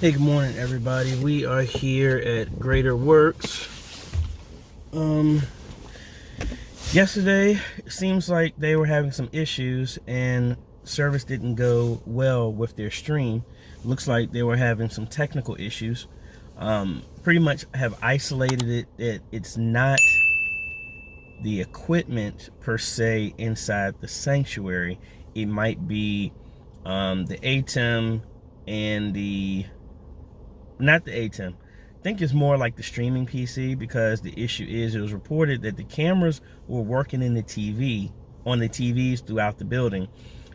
Hey, good morning, everybody. We are here at Greater Works. Yesterday, it seems like they were having some issues and service didn't go well with their stream. Looks like they were having some technical issues. Pretty much have isolated it that it's not the equipment per se inside the sanctuary. It might be the ATEM and not the ATEM. I think it's more like the streaming PC, because the issue is it was reported that the cameras were working on the TVs throughout the building.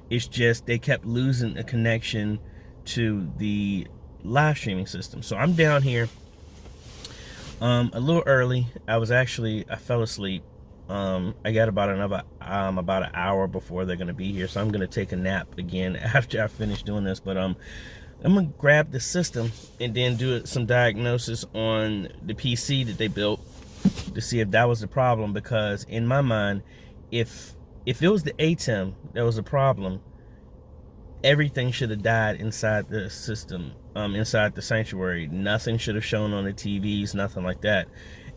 It's just they kept losing a connection to the live streaming system. So I'm down here a little early. I fell asleep. I got about an hour before they're gonna be here, so I'm gonna take a nap again after I finish doing this. But I'm gonna grab the system and then do some diagnosis on the PC that they built to see if that was the problem, because in my mind, if it was the ATEM that was the problem, everything should have died inside the system, inside the sanctuary. Nothing should have shown on the TVs, nothing like that.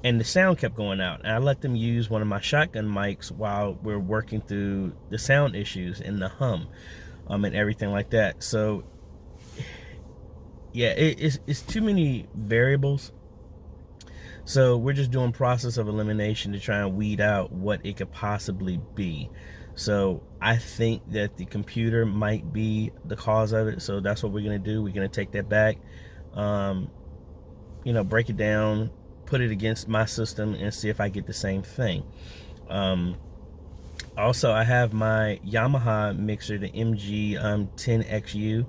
And the sound kept going out, and I let them use one of my shotgun mics while we're working through the sound issues and the hum, and everything like that. So yeah, it's too many variables. So we're just doing process of elimination to try and weed out what it could possibly be. So I think that the computer might be the cause of it. So that's what we're gonna do. We're gonna take that back, break it down, put it against my system, and see if I get the same thing. Also, I have my Yamaha mixer, the MG10XU,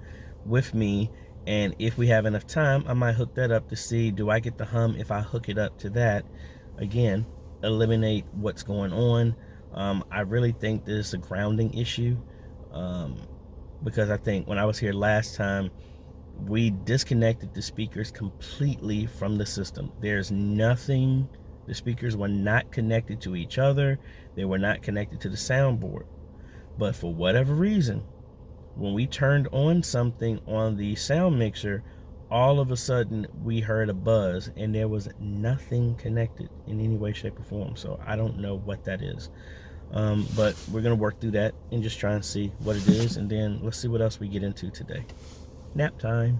with me, and if we have enough time, I might hook that up to see, do I get the hum if I hook it up to that? Again, eliminate what's going on. I really think this is a grounding issue, because I think when I was here last time, we disconnected the speakers completely from the system. There's nothing, the speakers were not connected to each other. They were not connected to the soundboard. But for whatever reason, when we turned on something on the sound mixer, all of a sudden we heard a buzz, and there was nothing connected in any way, shape, or form. So I don't know what that is. But we're gonna work through that and just try and see what it is, and then let's see what else we get into today. Nap time.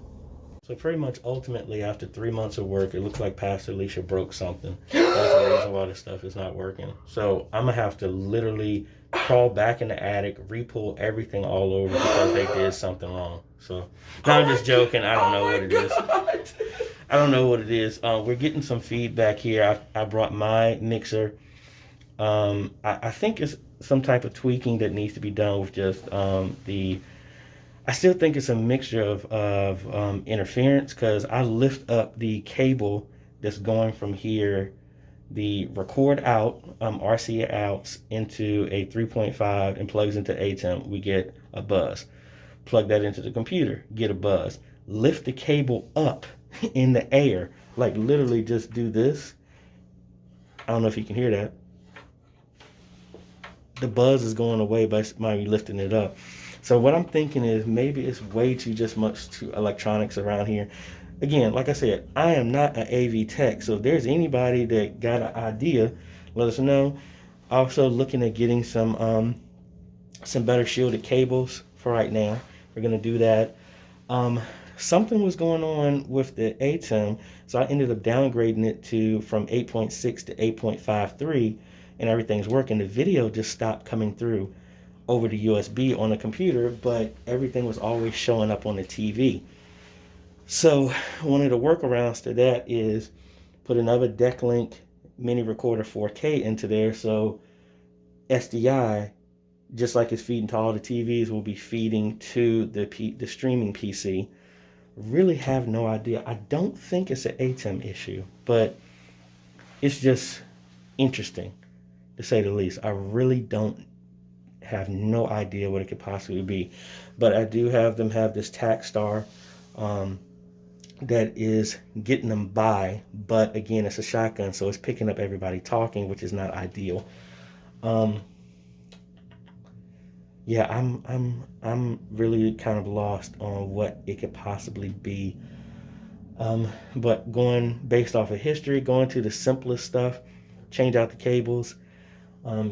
So pretty much ultimately, after 3 months of work, it looks like Pastor Alicia broke something. That's the reason why this stuff is not working. So I'm gonna have to literally crawl back in the attic, re-pull everything all over because they did something wrong. So now I'm just joking. I don't know what it is. I don't know what it is. We're getting some feedback here. I brought my mixer. I think it's some type of tweaking that needs to be done with just I still think it's a mixture of interference, because I lift up the cable that's going from here, the record out, RC outs, into a 3.5 and plugs into ATEM. We get a buzz. Plug that into the computer, get a buzz. Lift the cable up in the air, like literally just do this. I don't know if you can hear that. The buzz is going away by me lifting it up. So what I'm thinking is maybe it's way too much to electronics around here. Again, like I said, I am not an AV tech, so if there's anybody that got an idea, let us know. Also looking at getting some better shielded cables for right now. We're gonna do that. Something was going on with the ATEM, so I ended up downgrading it from 8.6 to 8.53, and everything's working. The video just stopped coming through over the USB on the computer, but everything was always showing up on the TV. So one of the workarounds to that is put another DeckLink mini recorder 4K into there, so SDI, just like it's feeding to all the TVs, will be feeding to the streaming PC. Really have no idea. I don't think it's an ATEM issue, but it's just interesting, to say the least. I really don't have no idea what it could possibly be, but I do have them have this TacStar that is getting them by, but again, it's a shotgun, so it's picking up everybody talking, which is not ideal. Yeah, I'm really kind of lost on what it could possibly be. But going based off of history, going to the simplest stuff, change out the cables,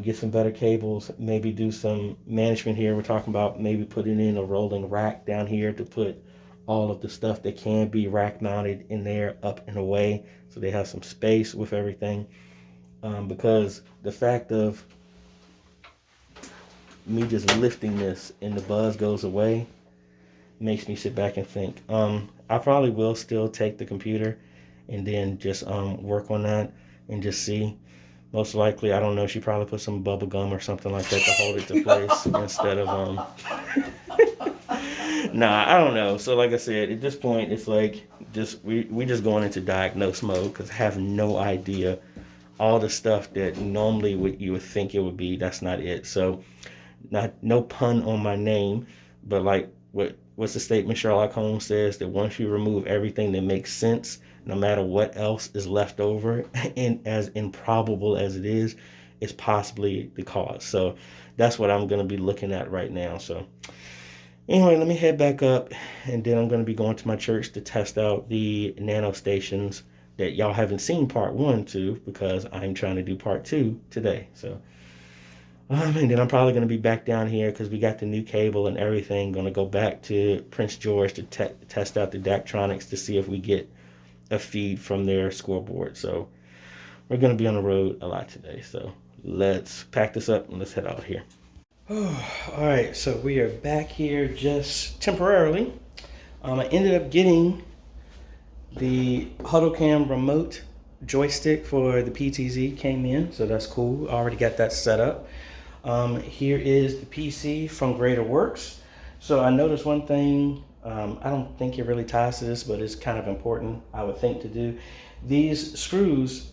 get some better cables, maybe do some management here. We're talking about maybe putting in a rolling rack down here to put all of the stuff that can be rack mounted in there up and away, so they have some space with everything. Because the fact of me just lifting this and the buzz goes away makes me sit back and think. I probably will still take the computer and then just work on that and just see. Most likely, I don't know, she probably put some bubble gum or something like that to hold it to place instead of nah, I don't know. So like I said, at this point it's like we just going into diagnose mode because I have no idea. All the stuff that normally you would think it would be, that's not it. So no pun on my name, but like what's the statement Sherlock Holmes says, that once you remove everything that makes sense, no matter what else is left over, and as improbable as it is, it's possibly the cause. So that's what I'm going to be looking at right now. So anyway, let me head back up, and then I'm going to be going to my church to test out the Nanostations that y'all haven't seen part 1 to, because I'm trying to do part 2 today. So and then I'm probably going to be back down here because we got the new cable and everything. Going to go back to Prince George to test out the Daktronics to see if we get a feed from their scoreboard. So we're going to be on the road a lot today. So let's pack this up and let's head out here. Oh, all right, so we are back here just temporarily. I ended up getting the HuddleCam remote joystick for the PTZ came in, so that's cool. I already got that set up. Here is the PC from Greater Works. So I noticed one thing, I don't think it really ties to this, but it's kind of important, I would think, to do. These screws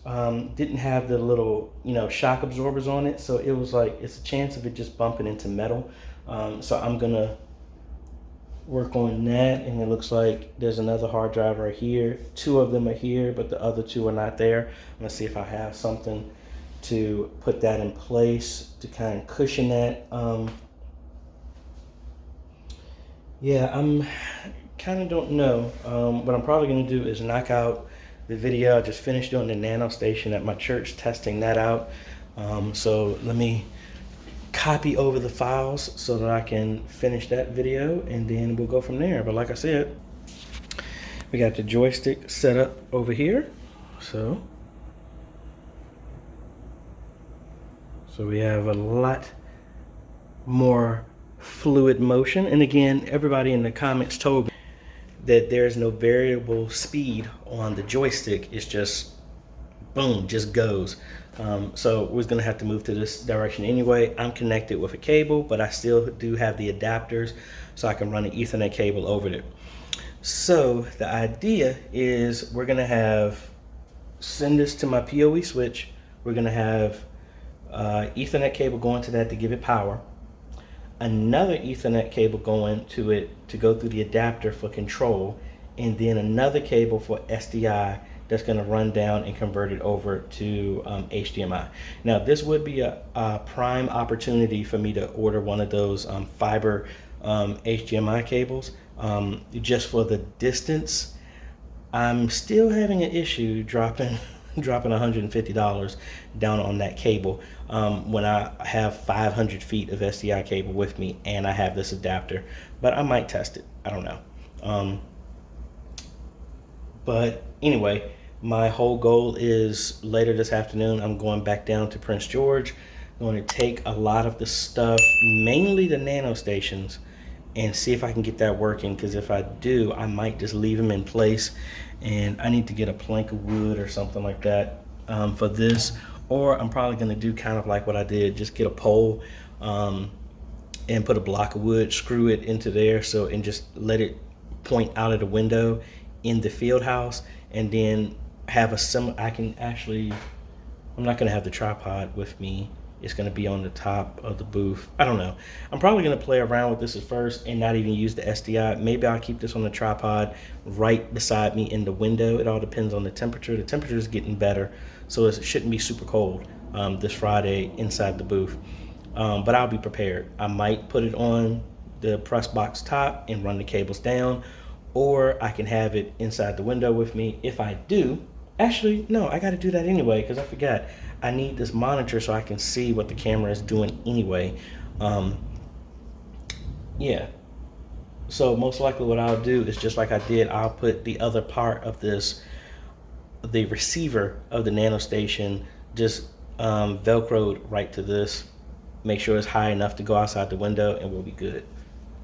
didn't have the little, shock absorbers on it, so it was like, it's a chance of it just bumping into metal. So I'm gonna work on that, and it looks like there's another hard drive right here. 2 of them are here, but the other 2 are not there. I'm gonna see if I have something to put that in place to kind of cushion that. Yeah, I'm kind of don't know. What I'm probably gonna do is knock out the video. I just finished doing the Nanostation at my church, testing that out. So let me copy over the files so that I can finish that video, and then we'll go from there. But like I said, we got the joystick set up over here. So we have a lot more fluid motion. And again, everybody in the comments told me that there's no variable speed on the joystick. It's just boom, just goes. So we're gonna have to move to this direction anyway. I'm connected with a cable, but I still do have the adapters, so I can run an Ethernet cable over it. So the idea is we're gonna send this to my PoE switch. We're gonna have Ethernet cable going to that to give it power. Another Ethernet cable going to it to go through the adapter for control, and then another cable for SDI that's going to run down and convert it over to HDMI. Now, this would be a prime opportunity for me to order one of those fiber HDMI cables. Just for the distance, I'm still having an issue dropping $150 down on that cable when I have 500 feet of SDI cable with me and I have this adapter. But I might test it. I don't know. But anyway, my whole goal is later this afternoon, I'm going back down to Prince George. I'm going to take a lot of the stuff, mainly the Nanostations, and see if I can get that working, because if I do, I might just leave them in place, and I need to get a plank of wood or something like that for this, or I'm probably going to do kind of like what I did, just get a pole and put a block of wood, screw it into there, and just let it point out of the window in the field house, and then have I'm not going to have the tripod with me. It's going to be on the top of the booth. I don't know. I'm probably going to play around with this at first and not even use the SDI. Maybe I'll keep this on the tripod right beside me in the window. It all depends on the temperature. The temperature is getting better, so it shouldn't be super cold this Friday inside the booth. But I'll be prepared. I might put it on the press box top and run the cables down, or I can have it inside the window with me. If I do, actually, no, I got to do that anyway because I forgot. I need this monitor so I can see what the camera is doing anyway. Yeah. So most likely what I'll do is just like I did, I'll put the other part of this, the receiver of the Nanostation, just Velcroed right to this. Make sure it's high enough to go outside the window and we'll be good.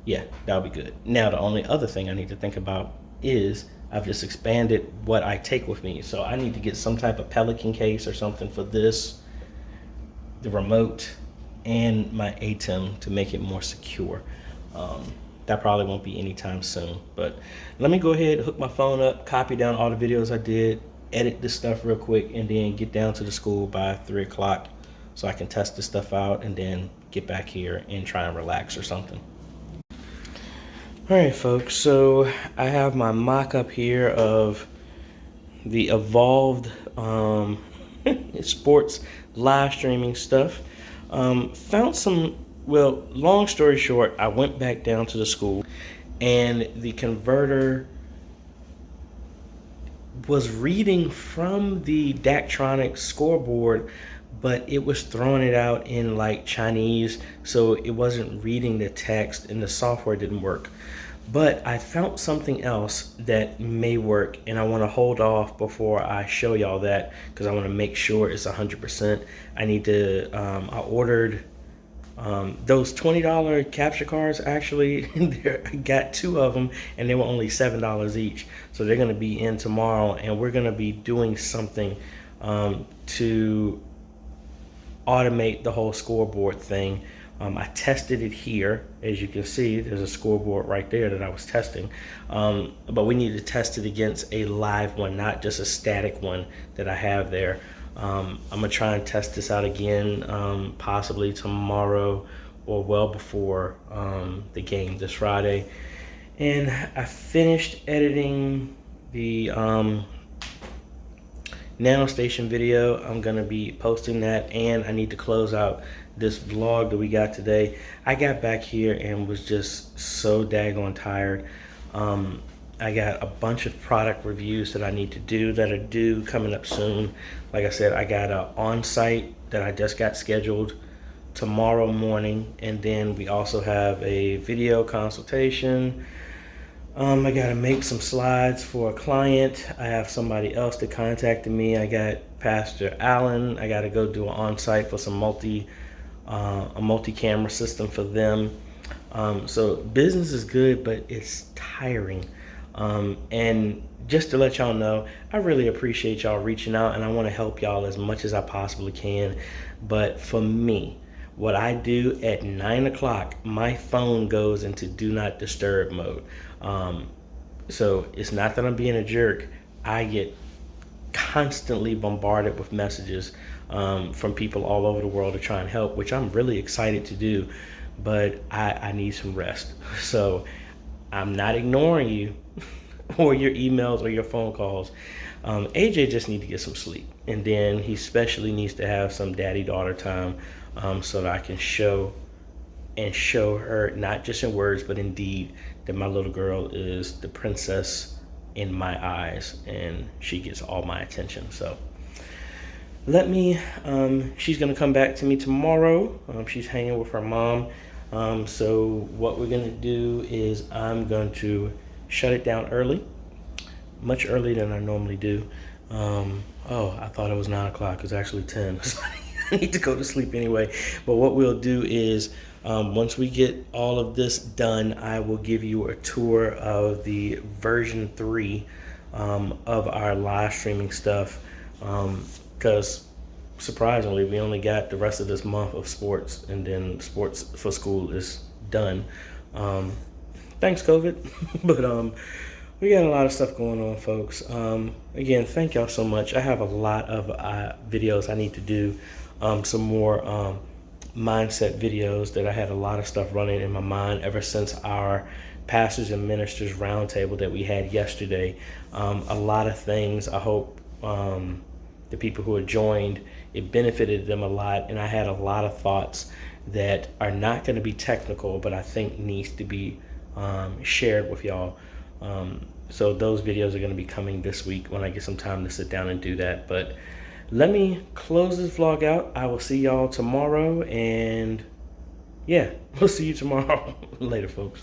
Yeah, that'll be good. Now, the only other thing I need to think about is I've just expanded what I take with me. So I need to get some type of Pelican case or something for this, the remote, and my ATEM to make it more secure. That probably won't be anytime soon. But let me go ahead, hook my phone up, copy down all the videos I did, edit this stuff real quick, and then get down to the school by 3 o'clock so I can test this stuff out and then get back here and try and relax or something. All right, folks, so I have my mock-up here of the evolved sports live streaming stuff. Found some, well, long story short, I went back down to the school and the converter was reading from the Daktronics scoreboard, but it was throwing it out in like Chinese, so it wasn't reading the text and the software didn't work. But I found something else that may work, and I want to hold off before I show y'all that because I want to make sure it's 100%. I need to, I ordered those $20 capture cards. Actually, I got 2 of them and they were only $7 each. So they're going to be in tomorrow, and we're going to be doing something to automate the whole scoreboard thing. I tested it here. As you can see, there's a scoreboard right there that I was testing. But we need to test it against a live one, not just a static one that I have there. I'm gonna try and test this out again, possibly tomorrow or well before the game this Friday. And I finished editing the Nanostation video. I'm gonna be posting that, and I need to close out this vlog that we got today. I got back here and was just so daggone tired. I got a bunch of product reviews that I need to do that are due coming up soon. Like I said, I got an on-site that I just got scheduled tomorrow morning, and then we also have a video consultation. I gotta make some slides for a client. I have somebody else that contacted me. I got Pastor Allen. I gotta go do an on-site for some a multi-camera system for them. So business is good, but it's tiring. And just to let y'all know, I really appreciate y'all reaching out, and I want to help y'all as much as I possibly can. But for me, what I do at 9 o'clock, my phone goes into do not disturb mode. So it's not that I'm being a jerk. I get constantly bombarded with messages from people all over the world to try and help, which I'm really excited to do, but I need some rest. So I'm not ignoring you or your emails or your phone calls. AJ just needs to get some sleep, and then he especially needs to have some daddy-daughter time so that I can show her, not just in words, but in deed, that my little girl is the princess in my eyes, and she gets all my attention. So let me, she's gonna come back to me tomorrow. She's hanging with her mom. So what we're gonna do is I'm going to shut it down early, much earlier than I normally do. Oh, I thought it was 9 o'clock. It's actually 10. So I need to go to sleep anyway. But what we'll do is once we get all of this done, I will give you a tour of the version 3 of our live streaming stuff. Because surprisingly, we only got the rest of this month of sports, and then sports for school is done. Thanks, COVID. But we got a lot of stuff going on, folks. Again, thank y'all so much. I have a lot of videos I need to do. Some more mindset videos that I had a lot of stuff running in my mind ever since our pastors and ministers roundtable that we had yesterday. A lot of things. I hope the people who had joined, it benefited them a lot, and I had a lot of thoughts that are not going to be technical, but I think needs to be shared with y'all. So those videos are going to be coming this week when I get some time to sit down and do that. But let me close this vlog out. I will see y'all tomorrow, and yeah, we'll see you tomorrow. Later, folks.